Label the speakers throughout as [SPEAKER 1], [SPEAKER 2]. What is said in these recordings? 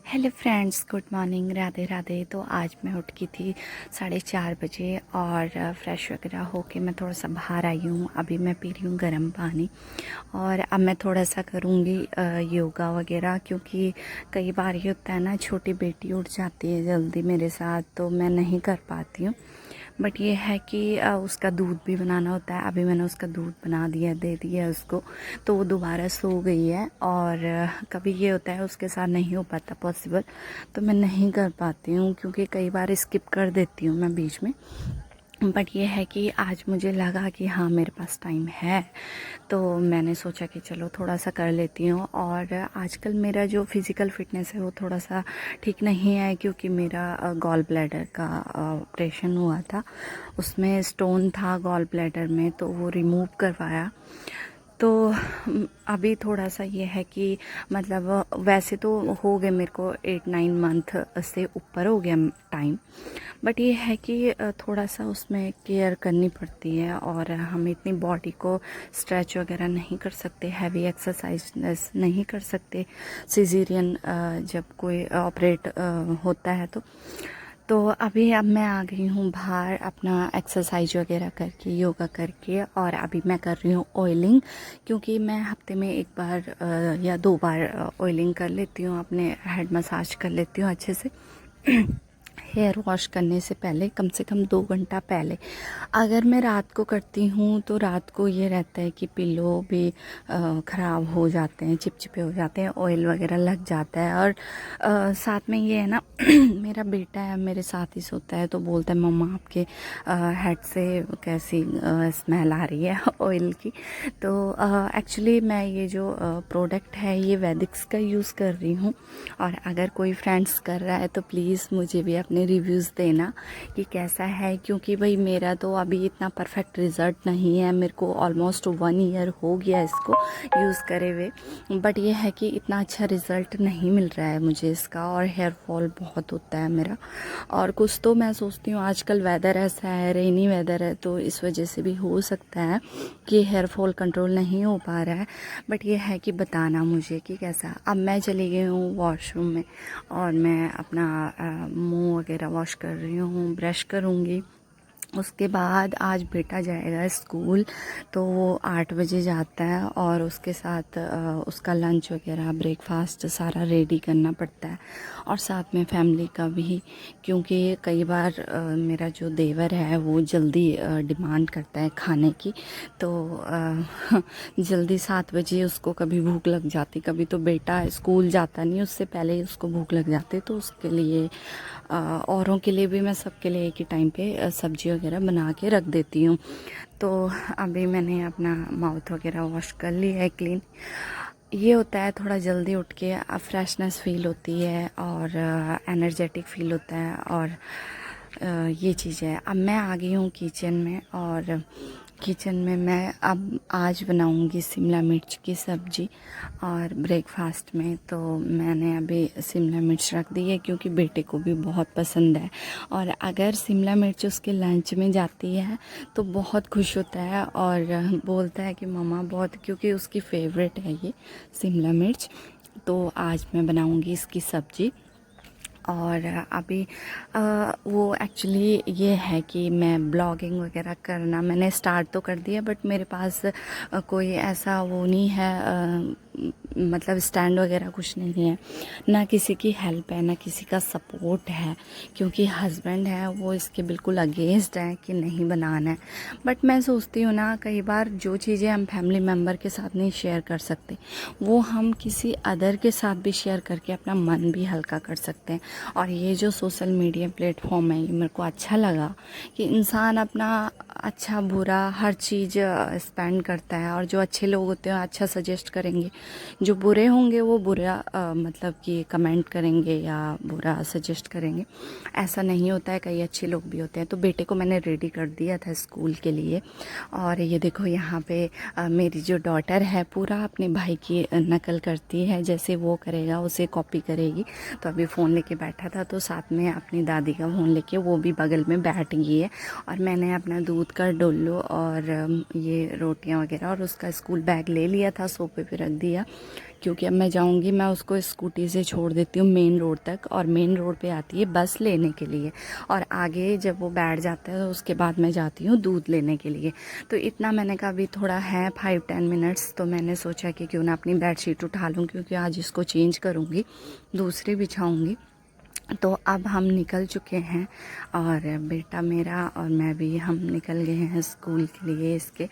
[SPEAKER 1] Hello friends, good morning, Radhe Radhe. तो आज मैं उठ की थी 4:30 बजे और फ्रेश वगैरह होके मैं थोड़ा सा बाहर आई हूँ। अभी मैं पी रही हूँ गर्म पानी और अब मैं थोड़ा सा करूँगी योगा वगैरह, क्योंकि कई बार ये होता है ना, छोटी बेटी उठ जाती है जल्दी मेरे साथ तो मैं नहीं कर पाती हूँ। बट ये है कि उसका दूध भी बनाना होता है। अभी मैंने उसका दूध बना दिया, दे दिया उसको, तो वो दोबारा सो गई है। और कभी ये होता है उसके साथ नहीं हो पाता पॉसिबल, तो मैं नहीं कर पाती हूँ क्योंकि कई बार स्किप कर देती हूँ मैं बीच में। बट ये है कि आज मुझे लगा कि हाँ, मेरे पास टाइम है, तो मैंने सोचा कि चलो थोड़ा सा कर लेती हूँ। और आजकल मेरा जो फिज़िकल फ़िटनेस है वो थोड़ा सा ठीक नहीं है, क्योंकि मेरा गॉल ब्लैडर का ऑपरेशन हुआ था। उसमें स्टोन था गॉल ब्लैडर में, तो वो रिमूव करवाया। तो अभी थोड़ा सा ये है कि मतलब वैसे तो हो गए मेरे को 8-9 मंथ से ऊपर हो गया टाइम। बट ये है कि थोड़ा सा उसमें केयर करनी पड़ती है और हम इतनी बॉडी को स्ट्रेच वगैरह नहीं कर सकते, हैवी एक्सरसाइज नहीं कर सकते सिजेरियन जब कोई ऑपरेट होता है तो अभी अब मैं आ गई हूँ बाहर अपना एक्सरसाइज वगैरह करके, योगा करके, और अभी मैं कर रही हूँ ऑयलिंग, क्योंकि मैं हफ्ते में 1 बार या 2 बार ऑयलिंग कर लेती हूँ, अपने हेड मसाज कर लेती हूँ अच्छे से। हेयर वॉश करने से पहले कम से कम 2 घंटा पहले। अगर मैं रात को करती हूँ तो रात को ये रहता है कि पिल्लो भी ख़राब हो जाते हैं, चिपचिपे हो जाते हैं, ऑयल वगैरह लग जाता है। और साथ में ये है ना मेरा बेटा है मेरे साथ ही सोता है, तो बोलता है मम्मा आपके हेड से कैसी स्मेल आ रही है ऑयल की। तो एक्चुअली मैं ये जो प्रोडक्ट है ये वैदिक्स का यूज़ कर रही हूँ। और अगर कोई फ्रेंड्स कर रहा है तो प्लीज़ मुझे भी अपने रिव्यूज़ देना कि कैसा है, क्योंकि भाई मेरा तो अभी इतना परफेक्ट रिज़ल्ट नहीं है। मेरे को ऑलमोस्ट 1 ईयर हो गया इसको यूज़ करे हुए, बट ये है कि इतना अच्छा रिज़ल्ट नहीं मिल रहा है मुझे इसका, और हेयर फॉल बहुत होता है मेरा। और कुछ तो मैं सोचती हूँ आजकल वेदर ऐसा है, रेनी वेदर है, तो इस वजह से भी हो सकता है कि हेयर फॉल कंट्रोल नहीं हो पा रहा है। बट ये है कि बताना मुझे कि कैसा। अब मैं चली गई हूँ वॉशरूम में और मैं अपना मुंह वगैरह वॉश कर रही हूँ, ब्रश करूँगी। उसके बाद आज बेटा जाएगा स्कूल, तो वो 8 बजे जाता है और उसके साथ उसका लंच वगैरह ब्रेकफास्ट सारा रेडी करना पड़ता है, और साथ में फैमिली का भी, क्योंकि कई बार मेरा जो देवर है वो जल्दी डिमांड करता है खाने की। तो जल्दी 7 बजे उसको कभी भूख लग जाती, कभी तो बेटा स्कूल जाता नहीं उससे पहले ही उसको भूख लग जाती, तो उसके लिए औरों के लिए भी मैं सबके लिए एक ही टाइम पे सब्जी वगैरह बना के रख देती हूँ। तो अभी मैंने अपना माउथ वगैरह वॉश कर लिया है क्लीन। ये होता है थोड़ा जल्दी उठ के फ्रेशनेस फील होती है और एनर्जेटिक फील होता है, और ये चीज़ है। अब मैं आ गई हूँ किचन में, और किचन में मैं अब आज बनाऊंगी शिमला मिर्च की सब्ज़ी और ब्रेकफास्ट में। तो मैंने अभी शिमला मिर्च रख दी है क्योंकि बेटे को भी बहुत पसंद है, और अगर शिमला मिर्च उसके लंच में जाती है तो बहुत खुश होता है और बोलता है कि मम्मा बहुत, क्योंकि उसकी फेवरेट है ये शिमला मिर्च। तो आज मैं बनाऊंगी इसकी सब्ज़ी। और अभी वो एक्चुअली ये है कि मैं ब्लॉगिंग वगैरह करना मैंने स्टार्ट तो कर दिया, बट मेरे पास कोई ऐसा वो नहीं है, मतलब स्टैंड वगैरह कुछ नहीं है, ना किसी की हेल्प है, ना किसी का सपोर्ट है, क्योंकि हस्बैंड है वो इसके बिल्कुल अगेंस्ट है कि नहीं बनाना है। बट मैं सोचती हूँ ना, कई बार जो चीज़ें हम फैमिली मेम्बर के साथ नहीं शेयर कर सकते वो हम किसी अदर के साथ भी शेयर करके अपना मन भी हल्का कर सकते हैं। और ये जो सोशल मीडिया प्लेटफॉर्म है ये मेरे को अच्छा लगा कि इंसान अपना अच्छा बुरा हर चीज़ स्पेंड करता है, और जो अच्छे लोग होते हैं अच्छा सजेस्ट करेंगे, जो बुरे होंगे वो बुरा मतलब कि कमेंट करेंगे या बुरा सजेस्ट करेंगे। ऐसा नहीं होता है, कई अच्छे लोग भी होते हैं। तो बेटे को मैंने रेडी कर दिया था स्कूल के लिए, और ये देखो यहाँ पे मेरी जो डॉटर है पूरा अपने भाई की नकल करती है, जैसे वो करेगा उसे कॉपी करेगी। तो अभी फ़ोन लेके बैठा था तो साथ में अपनी दादी का फ़ोन लेके वो भी बगल में बैठ गई है, और मैंने अपना दूध का डोलो और ये रोटियां वगैरह और उसका स्कूल बैग ले लिया था, सोफे पे रख दिया। क्योंकि अब मैं जाऊंगी, मैं उसको स्कूटी से छोड़ देती हूँ मेन रोड तक, और मेन रोड पे आती है बस लेने के लिए, और आगे जब वो बैठ जाता है तो उसके बाद मैं जाती हूँ दूध लेने के लिए। तो इतना मैंने कहा अभी थोड़ा है 5-10 मिनट्स, तो मैंने सोचा कि क्यों ना अपनी बेडशीट उठा लूँ, क्योंकि आज इसको चेंज करूँगी, दूसरी बिछाऊँगी। तो अब हम निकल चुके हैं, और बेटा मेरा और मैं भी हम निकल गए हैं स्कूल के लिए इसके,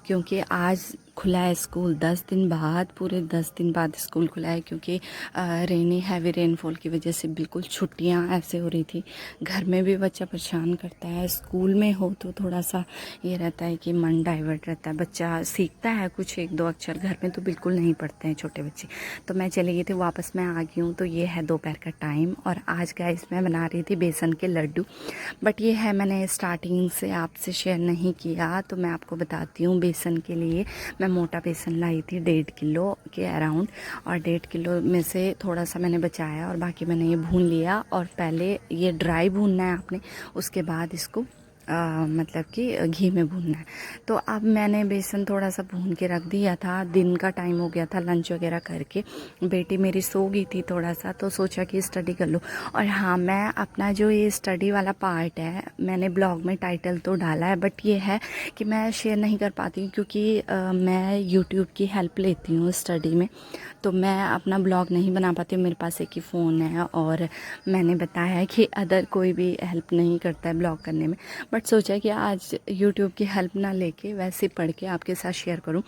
[SPEAKER 1] क्योंकि आज खुला है स्कूल 10 दिन बाद, पूरे 10 दिन बाद स्कूल खुला है, क्योंकि रेनी हैवी रेनफॉल की वजह से बिल्कुल छुट्टियां ऐसे हो रही थी। घर में भी बच्चा परेशान करता है, स्कूल में हो तो थोड़ा सा ये रहता है कि मन डाइवर्ट रहता है, बच्चा सीखता है कुछ 1-2 अक्षर, घर में तो बिल्कुल नहीं पढ़ते हैं छोटे बच्चे। तो मैं चली गई थी, वापस मैं आ गई हूँ। तो ये है दोपहर का टाइम, और आज गाइस मैं बना रही थी बेसन के लड्डू, बट ये है मैंने स्टार्टिंग से आपसे शेयर नहीं किया, तो मैं आपको बताती हूँ। बेसन के लिए मैं मोटा बेसन लाई थी 1.5 किलो के अराउंड, और 1.5 किलो में से थोड़ा सा मैंने बचाया, और बाकी मैंने ये भून लिया। और पहले ये ड्राई भूनना है आपने, उसके बाद इसको मतलब कि घी में भूनना है। तो अब मैंने बेसन थोड़ा सा भून के रख दिया था, दिन का टाइम हो गया था लंच वगैरह करके, बेटी मेरी सो गई थी थोड़ा सा, तो सोचा कि स्टडी कर लो। और हाँ, मैं अपना जो ये स्टडी वाला पार्ट है, मैंने ब्लॉग में टाइटल तो डाला है, बट ये है कि मैं शेयर नहीं कर पाती हूँ, क्योंकि मैं यूट्यूब की हेल्प लेती हूँ स्टडी में, तो मैं अपना ब्लॉग नहीं बना पाती हूँ। मेरे पास एक ही फ़ोन है, और मैंने बताया है कि अदर कोई भी हेल्प नहीं करता है ब्लॉग करने में, बट सोचा कि आज यूट्यूब की हेल्प ना लेके वैसे पढ़ के आपके साथ शेयर करूं।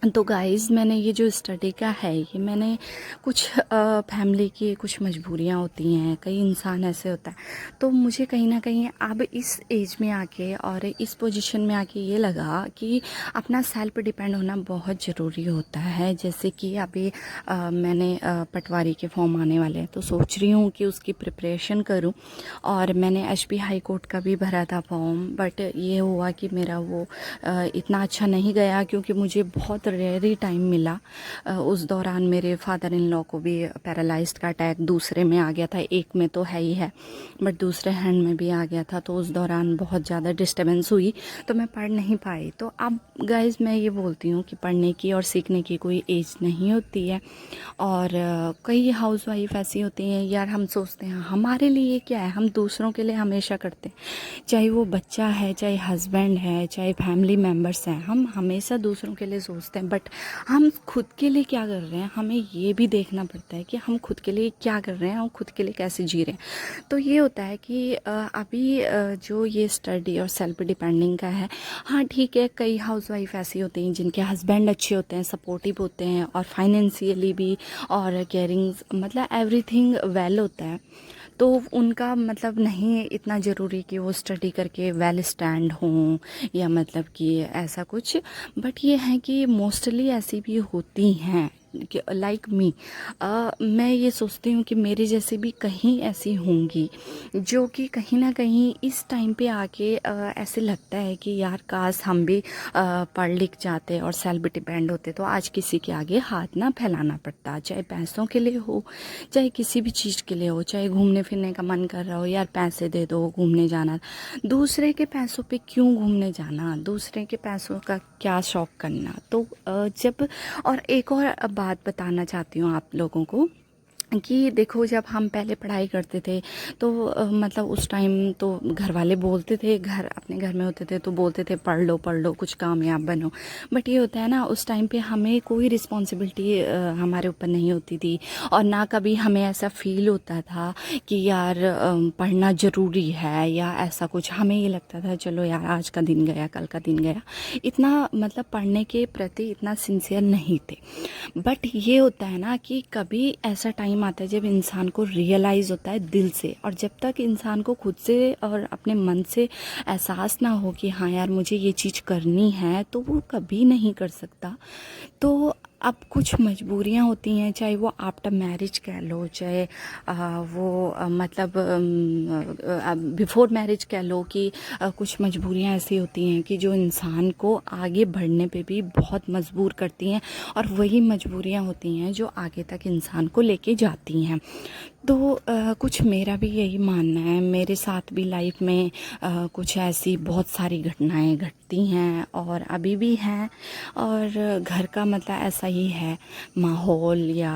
[SPEAKER 1] तो गाइज़, मैंने ये जो स्टडी का है, ये मैंने कुछ फैमिली की कुछ मजबूरियां होती हैं, कई इंसान ऐसे होता है, तो मुझे कहीं ना कहीं अब इस एज में आके और इस पोजीशन में आके ये लगा कि अपना सेल्फ डिपेंड होना बहुत ज़रूरी होता है। जैसे कि अभी मैंने पटवारी के फॉर्म आने वाले हैं, तो सोच रही हूँ कि उसकी प्रिपरेशन करूँ, और मैंने एचपी हाई कोर्ट का भी भरा था फॉर्म, बट ये हुआ कि मेरा वो इतना अच्छा नहीं गया, क्योंकि मुझे बहुत रेयरी टाइम मिला। उस दौरान मेरे फादर इन लॉ को भी पैरालाइज्ड का अटैक दूसरे में आ गया था, एक में तो है ही है, बट दूसरे हैंड में भी आ गया था, तो उस दौरान बहुत ज़्यादा डिस्टर्बेंस हुई, तो मैं पढ़ नहीं पाई। तो अब गाइज़, मैं ये बोलती हूँ कि पढ़ने की और सीखने की कोई एज नहीं होती है। और कई हाउसवाइफ ऐसी होती हैं, यार हम सोचते हैं हमारे लिए क्या है, हम दूसरों के लिए हमेशा करते हैं, चाहे वो बच्चा है, चाहे हस्बैंड है, चाहे फैमिली मेम्बर्स हैं, हम हमेशा दूसरों के लिए सोचते हैं, बट हम खुद के लिए क्या कर रहे हैं, हमें ये भी देखना पड़ता है कि हम खुद के लिए क्या कर रहे हैं और खुद के लिए कैसे जी रहे हैं। तो ये होता है कि अभी जो ये स्टडी और सेल्फ डिपेंडिंग का है, हाँ ठीक है, कई हाउसवाइफ ऐसी होती हैं जिनके हस्बैंड अच्छे होते हैं, सपोर्टिव होते हैं, और फाइनेंशियली भी, और केयरिंग, मतलब एवरीथिंग वेल होता है, तो उनका मतलब नहीं इतना ज़रूरी कि वो स्टडी करके वेल स्टैंड हों, या मतलब कि ऐसा कुछ। बट ये है कि मोस्टली ऐसी भी होती हैं लाइक मी। मैं ये सोचती हूँ कि मेरे जैसे भी कहीं ऐसी होंगी, जो कि कहीं ना कहीं इस टाइम पे आके ऐसे लगता है कि यार काश हम भी पढ़ लिख जाते और सेल्फ डिपेंड होते, तो आज किसी के आगे हाथ ना फैलाना पड़ता, चाहे पैसों के लिए हो, चाहे किसी भी चीज़ के लिए हो, चाहे घूमने फिरने का मन कर रहा हो, यार पैसे दे दो घूमने जाना, दूसरे के पैसों पे क्यों घूमने जाना, दूसरे के पैसों का क्या शौक करना। तो जब, और एक और बात बताना चाहती हूँ आप लोगों को, कि देखो जब हम पहले पढ़ाई करते थे, तो मतलब उस टाइम तो घर वाले बोलते थे, घर अपने घर में होते थे तो बोलते थे पढ़ लो कुछ कामयाब बनो, बट ये होता है ना, उस टाइम पे हमें कोई रिस्पॉन्सिबिलिटी हमारे ऊपर नहीं होती थी, और ना कभी हमें ऐसा फील होता था कि यार पढ़ना ज़रूरी है या ऐसा कुछ। हमें ये लगता था चलो यार आज का दिन गया, कल का दिन गया, इतना मतलब पढ़ने के प्रति इतना सिंसियर नहीं थे। बट ये होता है ना कि कभी ऐसा टाइम आता है जब इंसान को रियलाइज़ होता है दिल से, और जब तक इंसान को खुद से और अपने मन से एहसास ना हो कि हाँ यार मुझे ये चीज़ करनी है, तो वो कभी नहीं कर सकता। तो अब कुछ मजबूरियां होती हैं, चाहे वो आफ्टर मैरिज कह लो, चाहे मतलब बिफोर मैरिज कह लो, कि कुछ मजबूरियां ऐसी होती हैं कि जो इंसान को आगे बढ़ने पे भी बहुत मजबूर करती हैं, और वही मजबूरियां होती हैं जो आगे तक इंसान को लेके जाती हैं। तो कुछ मेरा भी यही मानना है, मेरे साथ भी लाइफ में कुछ ऐसी बहुत सारी घटनाएं घटती हैं और अभी भी हैं। और घर का मतलब ऐसा ही है, माहौल या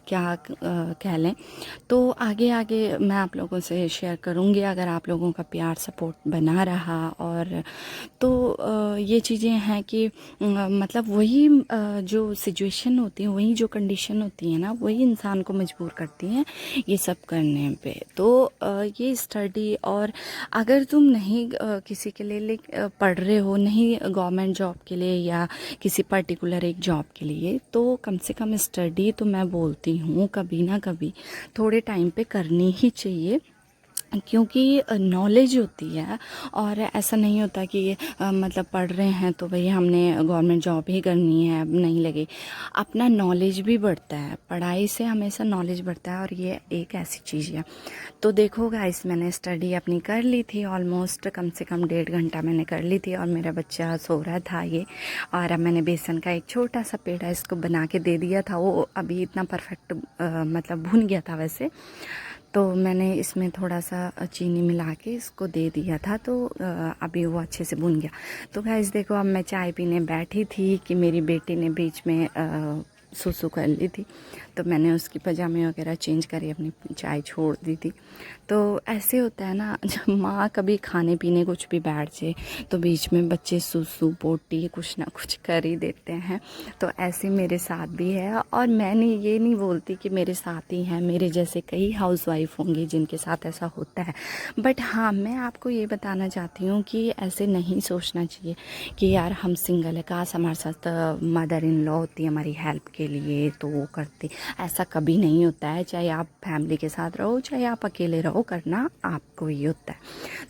[SPEAKER 1] क्या कह लें। तो आगे आगे मैं आप लोगों से शेयर करूँगी, अगर आप लोगों का प्यार सपोर्ट बना रहा। और तो ये चीज़ें हैं कि मतलब वही जो सिचुएशन होती है, वही जो कंडीशन होती है ना, वही इंसान को मजबूर करती हैं ये सब करने पे। तो ये स्टडी, और अगर तुम नहीं किसी के लिए पढ़ रहे हो, नहीं गवर्नमेंट जॉब के लिए या किसी पर्टिकुलर एक जॉब के लिए, तो कम से कम स्टडी तो मैं बोलती हूँ कभी ना कभी थोड़े टाइम पे करनी ही चाहिए, क्योंकि नॉलेज होती है। और ऐसा नहीं होता कि मतलब पढ़ रहे हैं तो भई हमने गवर्नमेंट जॉब ही करनी है, अब नहीं लगे। अपना नॉलेज भी बढ़ता है, पढ़ाई से हमेशा नॉलेज बढ़ता है, और ये एक ऐसी चीज़ है। तो देखो गाइस, मैंने स्टडी अपनी कर ली थी, ऑलमोस्ट कम से कम 1.5 घंटा मैंने कर ली थी, और मेरा बच्चा सो रहा था ये। और अब मैंने बेसन का एक छोटा सा पेड़ा इसको बना के दे दिया था। वो अभी इतना परफेक्ट मतलब भुन गया था वैसे, तो मैंने इसमें थोड़ा सा चीनी मिला के इसको दे दिया था, तो अभी वो अच्छे से भुन गया। तो गाइस देखो, अब मैं चाय पीने बैठी थी कि मेरी बेटी ने बीच में सुसु कर ली थी, तो मैंने उसकी पजामे वगैरह चेंज करी, अपनी चाय छोड़ दी थी। तो ऐसे होता है ना, जब माँ कभी खाने पीने कुछ भी बैठ जाए तो बीच में बच्चे सुसु पोटी कुछ ना कुछ कर ही देते हैं। तो ऐसे मेरे साथ भी है, और मैंने ये नहीं बोलती कि मेरे साथ ही हैं, मेरे जैसे कई हाउसवाइफ होंगी जिनके साथ ऐसा होता है। बट हाँ, मैं आपको ये बताना चाहती हूँ कि ऐसे नहीं सोचना चाहिए कि यार हम सिंगल है, काश हमारे साथ मदर इन लॉ होती है हमारी हेल्प के लिए तो वो करती। ऐसा कभी नहीं होता है, चाहे आप फैमिली के साथ रहो चाहे आप अकेले रहो, करना आपको ही होता है।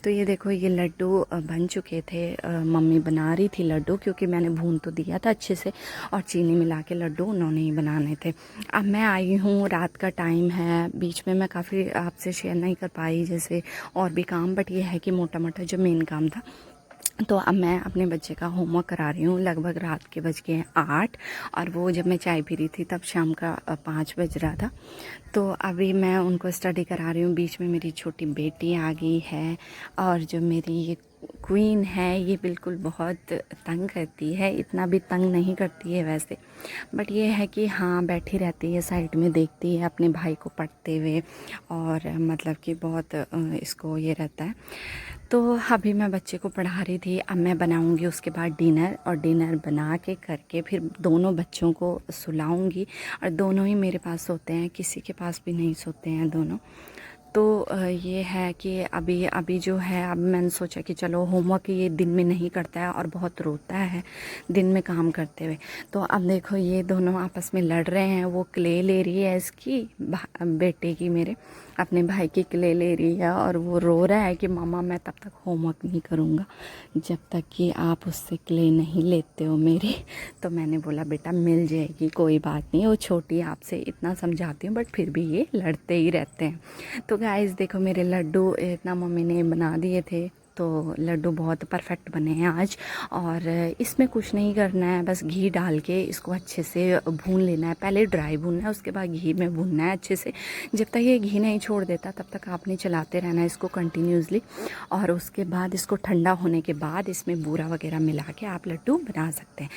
[SPEAKER 1] तो ये देखो, ये लड्डू बन चुके थे, मम्मी बना रही थी लड्डू, क्योंकि मैंने भून तो दिया था अच्छे से, और चीनी मिला के लड्डू उन्होंने ही बनाने थे। अब मैं आई हूँ, रात का टाइम है, बीच में मैं काफ़ी आपसे शेयर नहीं कर पाई जैसे और भी काम, बट ये है कि मोटा मोटा जो मेन काम था। तो अब मैं अपने बच्चे का होमवर्क करा रही हूँ, लगभग रात के बज गए 8, और वो जब मैं चाय पी रही थी तब शाम का 5 बज रहा था। तो अभी मैं उनको स्टडी करा रही हूँ, बीच में मेरी छोटी बेटी आ गई है, और जो मेरी ये क्वीन है ये बिल्कुल बहुत तंग करती है, इतना भी तंग नहीं करती है वैसे, बट ये है कि हाँ बैठी रहती है साइड में, देखती है अपने भाई को पढ़ते हुए, और मतलब कि बहुत इसको ये रहता है। तो अभी मैं बच्चे को पढ़ा रही थी, अब मैं बनाऊंगी उसके बाद डिनर, और डिनर बना के करके फिर दोनों बच्चों को सुलाऊंगी। और दोनों ही मेरे पास सोते हैं, किसी के पास भी नहीं सोते हैं दोनों। तो ये है कि अभी अभी जो है, अब मैंने सोचा कि चलो होमवर्क ये दिन में नहीं करता है और बहुत रोता है दिन में काम करते हुए। तो अब देखो, ये दोनों आपस में लड़ रहे हैं, वो क्ले ले रही है इसकी बेटे की, मेरे अपने भाई की क्ले ले रही है, और वो रो रहा है कि मामा मैं तब तक होमवर्क नहीं करूँगा जब तक कि आप उससे क्ले नहीं लेते हो मेरी। तो मैंने बोला बेटा मिल जाएगी, कोई बात नहीं, वो छोटी आपसे इतना समझाती हूँ, बट फिर भी ये लड़ते ही रहते हैं। तो गाइस देखो, मेरे लड्डू इतना मम्मी ने बना दिए थे, तो लड्डू बहुत परफेक्ट बने हैं आज। और इसमें कुछ नहीं करना है, बस घी डाल के इसको अच्छे से भून लेना है, पहले ड्राई भूनना है, उसके बाद घी में भूनना है अच्छे से। जब तक ये घी नहीं छोड़ देता तब तक आपने चलाते रहना है इसको कंटिन्यूसली। और उसके बाद इसको ठंडा होने के बाद इसमें बूरा वगैरह मिला के आप लड्डू बना सकते हैं।